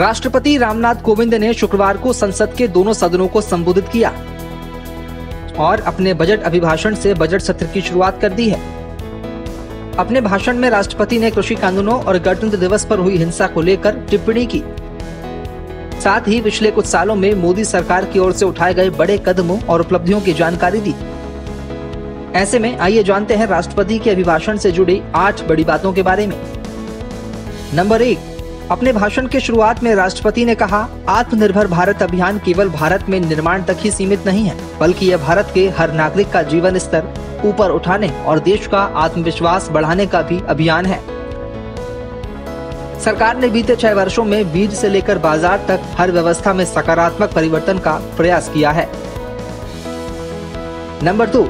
राष्ट्रपति रामनाथ कोविंद ने शुक्रवार को संसद के दोनों सदनों को संबोधित किया और अपने बजट अभिभाषण से बजट सत्र की शुरुआत कर दी है। अपने भाषण में राष्ट्रपति ने कृषि कानूनों और गणतंत्र दिवस पर हुई हिंसा को लेकर टिप्पणी की। साथ ही पिछले कुछ सालों में मोदी सरकार की ओर से उठाए गए बड़े कदमों और उपलब्धियों की जानकारी दी। ऐसे में आइए जानते हैं राष्ट्रपति के अभिभाषण से जुड़ी 8 बड़ी बातों के बारे में। नंबर 1, अपने भाषण के शुरुआत में राष्ट्रपति ने कहा, आत्मनिर्भर भारत अभियान केवल भारत में निर्माण तक ही सीमित नहीं है, बल्कि यह भारत के हर नागरिक का जीवन स्तर ऊपर उठाने और देश का आत्मविश्वास बढ़ाने का भी अभियान है। सरकार ने बीते 6 वर्षों में बीज से लेकर बाजार तक हर व्यवस्था में सकारात्मक परिवर्तन का प्रयास किया है। नंबर 2,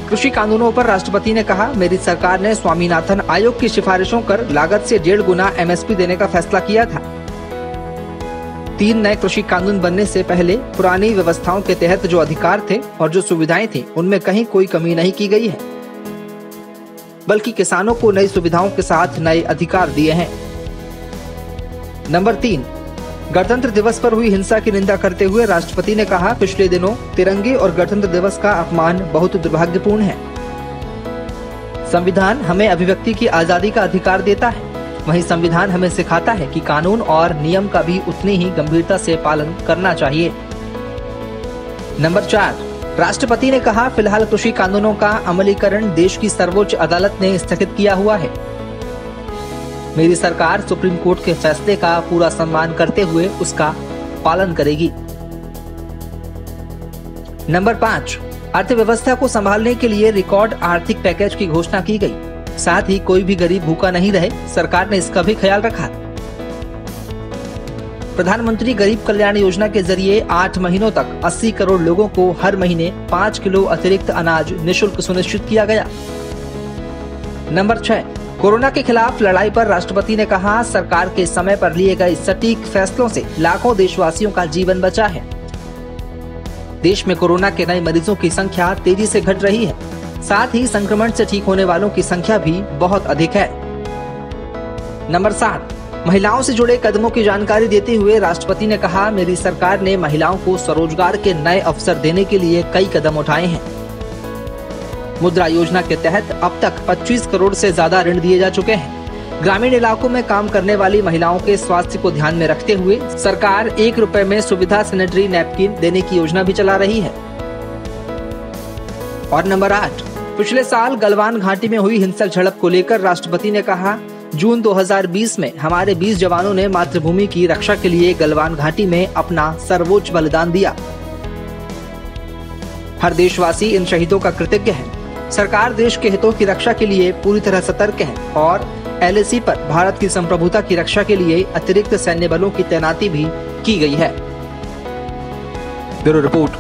कृषि कानूनों पर राष्ट्रपति ने कहा, मेरी सरकार ने स्वामीनाथन आयोग की सिफारिशों कर लागत से 1.5 गुना MSP देने का फैसला किया था। 3 नए कृषि कानून बनने से पहले पुरानी व्यवस्थाओं के तहत जो अधिकार थे और जो सुविधाएं थी, उनमें कहीं कोई कमी नहीं की गई है, बल्कि किसानों को नई सुविधाओं के साथ नए अधिकार दिए हैं। नंबर 3, गणतंत्र दिवस पर हुई हिंसा की निंदा करते हुए राष्ट्रपति ने कहा, पिछले दिनों तिरंगे और गणतंत्र दिवस का अपमान बहुत दुर्भाग्यपूर्ण है। संविधान हमें अभिव्यक्ति की आजादी का अधिकार देता है, वहीं संविधान हमें सिखाता है कि कानून और नियम का भी उतनी ही गंभीरता से पालन करना चाहिए। नंबर 4, राष्ट्रपति ने कहा, फिलहाल कृषि कानूनों का अमलीकरण देश की सर्वोच्च अदालत ने स्थगित किया हुआ है। मेरी सरकार सुप्रीम कोर्ट के फैसले का पूरा सम्मान करते हुए उसका पालन करेगी। नंबर 5, अर्थव्यवस्था को संभालने के लिए रिकॉर्ड आर्थिक पैकेज की घोषणा की गई। साथ ही कोई भी गरीब भूखा नहीं रहे, सरकार ने इसका भी ख्याल रखा। प्रधानमंत्री गरीब कल्याण योजना के जरिए 8 महीनों तक 80 करोड़ लोगों को हर महीने 5 किलो अतिरिक्त अनाज निःशुल्क सुनिश्चित किया गया। नंबर 6, कोरोना के खिलाफ लड़ाई पर राष्ट्रपति ने कहा, सरकार के समय पर लिए गए सटीक फैसलों से लाखों देशवासियों का जीवन बचा है। देश में कोरोना के नए मरीजों की संख्या तेजी से घट रही है, साथ ही संक्रमण से ठीक होने वालों की संख्या भी बहुत अधिक है। नंबर 7, महिलाओं से जुड़े कदमों की जानकारी देते हुए राष्ट्रपति ने कहा, मेरी सरकार ने महिलाओं को स्वरोजगार के नए अवसर देने के लिए कई कदम उठाए हैं। मुद्रा योजना के तहत अब तक 25 करोड़ से ज्यादा ऋण दिए जा चुके हैं। ग्रामीण इलाकों में काम करने वाली महिलाओं के स्वास्थ्य को ध्यान में रखते हुए सरकार 1 रुपए में सुविधा सैनिटरी नैपकिन देने की योजना भी चला रही है। और नंबर 8, पिछले साल गलवान घाटी में हुई हिंसक झड़प को लेकर राष्ट्रपति ने कहा, जून 2020 में हमारे 20 जवानों ने मातृभूमि की रक्षा के लिए गलवान घाटी में अपना सर्वोच्च बलिदान दिया। हर देशवासी इन शहीदों का कृतज्ञ है। सरकार देश के हितों की रक्षा के लिए पूरी तरह सतर्क है और LAC पर भारत की संप्रभुता की रक्षा के लिए अतिरिक्त सैन्य बलों की तैनाती भी की गई है। Bureau report.